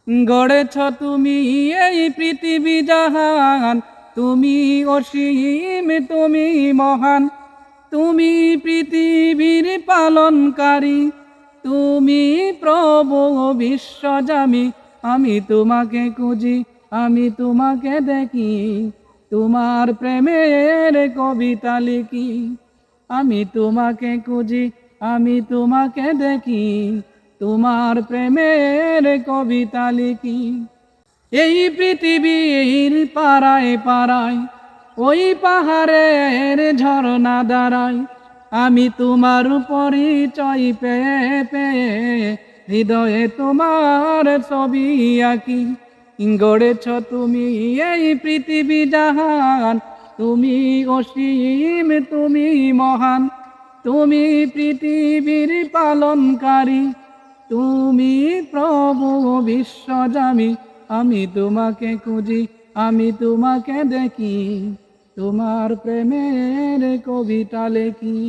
গড়েছ তুমি এই পৃথিবী জাহান, তুমি অসীম, তুমি মহান, তুমি পৃথিবীর পালনকারী, তুমি প্রভু বিশ্বজামি। আমি তোমাকে খুঁজি, আমি তোমাকে দেখি, তোমার প্রেমের কবিতা লিখি। আমি তোমাকে খুঁজি, আমি তোমাকে দেখি, তোমার প্রেমের কবিতা লিখি। এই পৃথিবীর পাড়ায় পাড়ায়, ওই পাহাড়ের ঝরনা দাঁড়ায়, আমি তোমার পরিচয় পেয়ে পেয়ে হৃদয়ে তোমার ছবি আঁকি। গড়েছ তুমি এই পৃথিবী জাহান, তুমি অসীম, তুমি মহান, তুমি পৃথিবীর পালনকারী, তুমি প্রভু বিশ্বজামি। আমি তোমাকে খুঁজি, আমি তোমাকে দেখি, তোমার প্রেমের কবিতা লেখি।